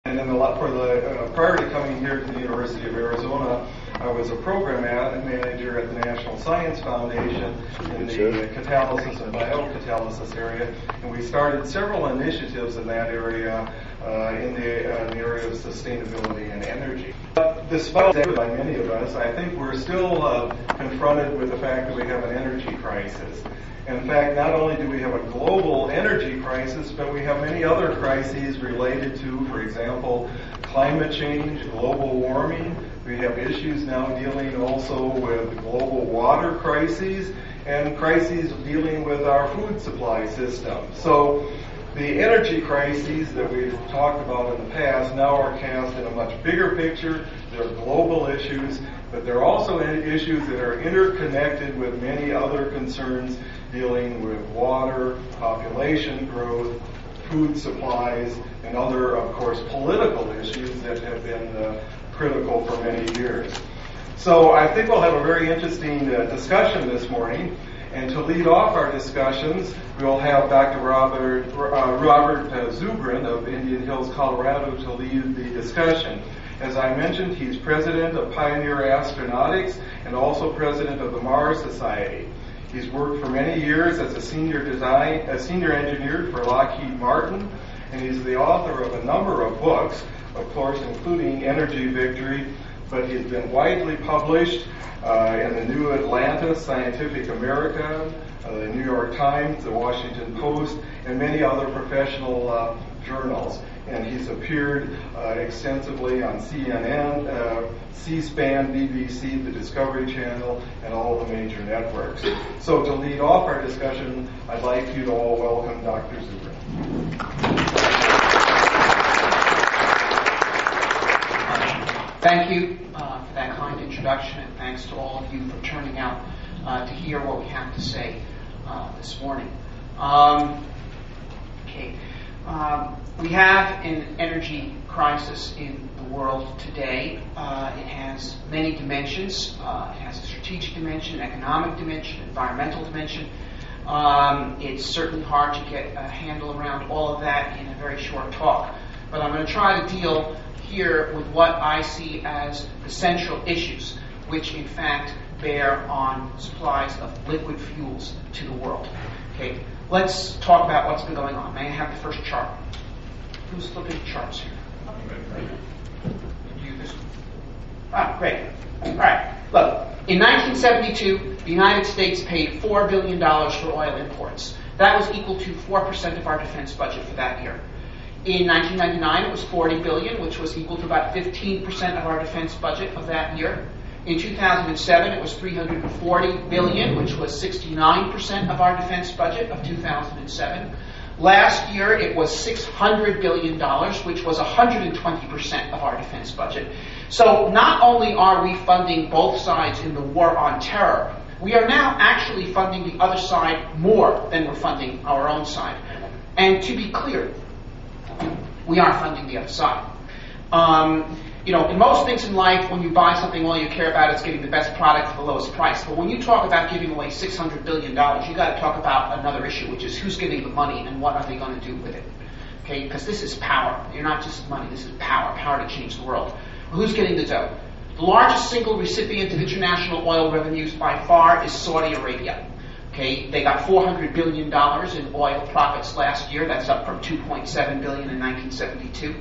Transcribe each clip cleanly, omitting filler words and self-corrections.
And then prior to coming here to the University of Arizona, I was a program manager at the National Science Foundation in the catalysis and biocatalysis area, and we started several initiatives in that area in the area of sustainability and energy. But despite that, by many of us, I think we're still confronted with the fact that we have an energy crisis. In fact, not only do we have a global energy crisis, but we have many other crises related to, for example, climate change, global warming. We have issues now dealing also with global water crises and crises dealing with our food supply system. So the energy crises that we've talked about in the past now are cast in a much bigger picture. They're global issues, but they're also issues that are interconnected with many other concerns dealing with water, population growth, food supplies, and other, of course, political issues that have been critical for many years. So I think we'll have a very interesting discussion this morning. And to lead off our discussions, we'll have Dr. Robert Zubrin of Indian Hills, Colorado, to lead the discussion. As I mentioned, he's president of Pioneer Astronautics and also president of the Mars Society. He's worked for many years as a senior engineer for Lockheed Martin, and he's the author of a number of books, of course, including Energy Victory, but he's been widely published in the New Atlantis, Scientific American, the New York Times, the Washington Post, and many other professional journals. And he's appeared extensively on CNN, C-SPAN, BBC, the Discovery Channel, and all the major networks. So to lead off our discussion, I'd like you to all welcome Dr. Zubrin. Thank you for that kind introduction, and thanks to all of you for turning out to hear what we have to say this morning. We have an energy crisis in the world today. It has many dimensions. It has a strategic dimension, economic dimension, environmental dimension. It's certainly hard to get a handle around all of that in a very short talk. But I'm going to try to deal here with what I see as the central issues, which in fact bear on supplies of liquid fuels to the world. Okay, let's talk about what's been going on. May I have the first chart? Who's looking at charts here? You this one. Great. All right. Look, in 1972, the United States paid $4 billion for oil imports. That was equal to 4% of our defense budget for that year. In 1999, it was $40 billion, which was equal to about 15% of our defense budget of that year. In 2007, it was $340 billion, which was 69% of our defense budget of 2007. Last year, it was $600 billion, which was 120% of our defense budget. So not only are we funding both sides in the war on terror, we are now actually funding the other side more than we're funding our own side. And to be clear, we are funding the other side. In most things in life, when you buy something, all you care about is getting the best product for the lowest price. But when you talk about giving away $600 billion, you got to talk about another issue, which is who's getting the money and what are they going to do with it. Okay, because this is power. You're not just money. This is power to change the world. Who's getting the dough? The largest single recipient of international oil revenues by far is Saudi Arabia. Okay, they got $400 billion in oil profits last year. That's up from $2.7 billion in 1972.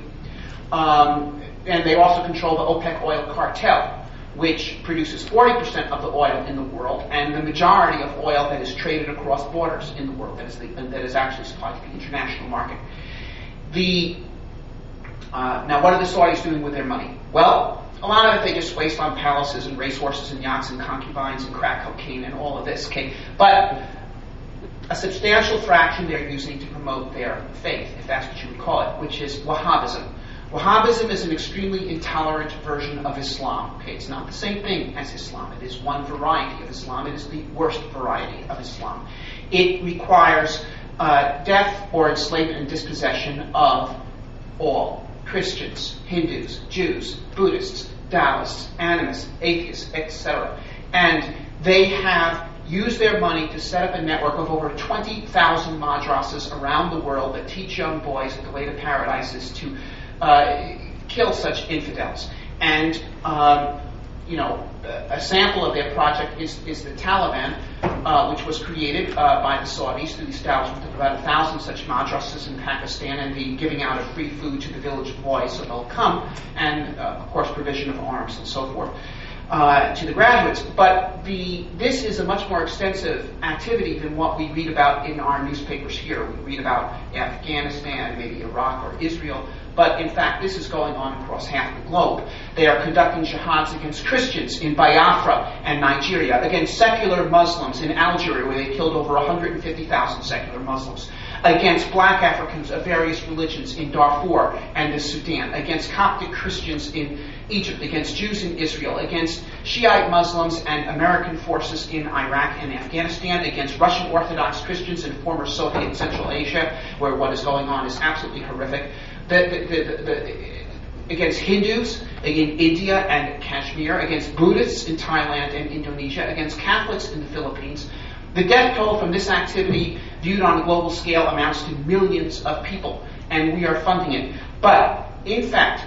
And they also control the OPEC oil cartel, which produces 40% of the oil in the world and the majority of oil that is traded across borders in the world, that is actually supplied to the international market. Now, what are the Saudis doing with their money? Well, a lot of it they just waste on palaces and racehorses and yachts and concubines and crack cocaine and all of this. Okay, but a substantial fraction they're using to promote their faith, if that's what you would call it, which is Wahhabism. Wahhabism is an extremely intolerant version of Islam. Okay, it's not the same thing as Islam. It is one variety of Islam. It is the worst variety of Islam. It requires death or enslavement and dispossession of all Christians, Hindus, Jews, Buddhists, Taoists, animists, atheists, etc. And they have used their money to set up a network of over 20,000 madrasas around the world that teach young boys that the way to paradise is to kill such infidels. And a sample of their project is the Taliban, which was created by the Saudis through the establishment of about 1,000 such madrasas in Pakistan and the giving out of free food to the village boys so they'll come, and of course provision of arms and so forth to the graduates. But this is a much more extensive activity than what we read about in our newspapers here. We read about Afghanistan, maybe Iraq or Israel. But in fact, this is going on across half the globe. They are conducting jihads against Christians in Biafra and Nigeria, against secular Muslims in Algeria, where they killed over 150,000 secular Muslims, against black Africans of various religions in Darfur and the Sudan, against Coptic Christians in Egypt, against Jews in Israel, against Shiite Muslims and American forces in Iraq and Afghanistan, against Russian Orthodox Christians in former Soviet Central Asia, where what is going on is absolutely horrific. Against Hindus in India and Kashmir, against Buddhists in Thailand and Indonesia, against Catholics in the Philippines. The death toll from this activity, viewed on a global scale, amounts to millions of people, and we are funding it. But, in fact,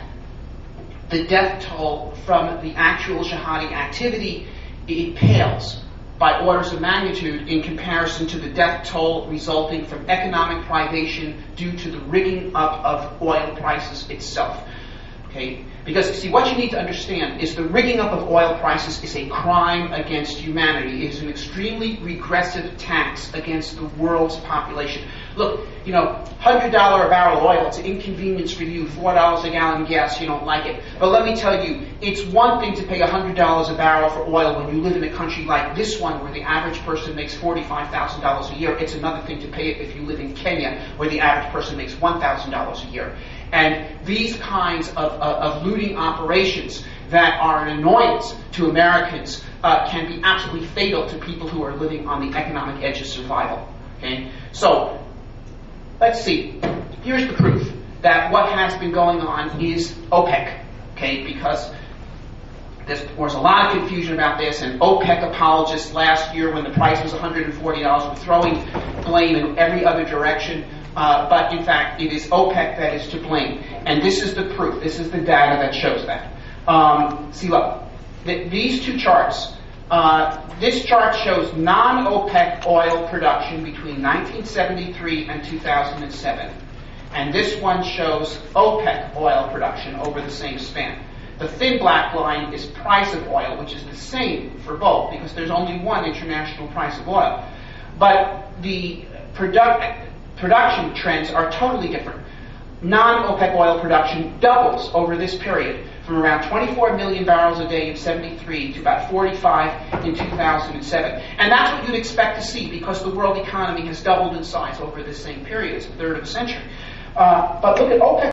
the death toll from the actual jihadi activity, it pales by orders of magnitude in comparison to the death toll resulting from economic privation due to the rigging up of oil prices itself. Okay? Because, see, what you need to understand is the rigging up of oil prices is a crime against humanity. It is an extremely regressive tax against the world's population. Look, $100 a barrel oil, it's an inconvenience for you. $4 a gallon gas, you don't like it. But let me tell you, it's one thing to pay $100 a barrel for oil when you live in a country like this one, where the average person makes $45,000 a year. It's another thing to pay it if you live in Kenya, where the average person makes $1,000 a year. And these kinds of looting operations that are an annoyance to Americans can be absolutely fatal to people who are living on the economic edge of survival. Okay? So, let's see. Here's the proof that what has been going on is OPEC. Okay? Because there was a lot of confusion about this, and OPEC apologists last year, when the price was $140, were throwing blame in every other direction. But in fact, it is OPEC that is to blame. And this is the proof. This is the data that shows that. See, look, these two charts. This chart shows non-OPEC oil production between 1973 and 2007. And this one shows OPEC oil production over the same span. The thin black line is price of oil, which is the same for both, because there's only one international price of oil. But the production trends are totally different. Non-OPEC oil production doubles over this period, from around 24 million barrels a day in 73 to about 45 in 2007. And that's what you'd expect to see, because the world economy has doubled in size over this same period. It's a third of a century. But look at OPEC.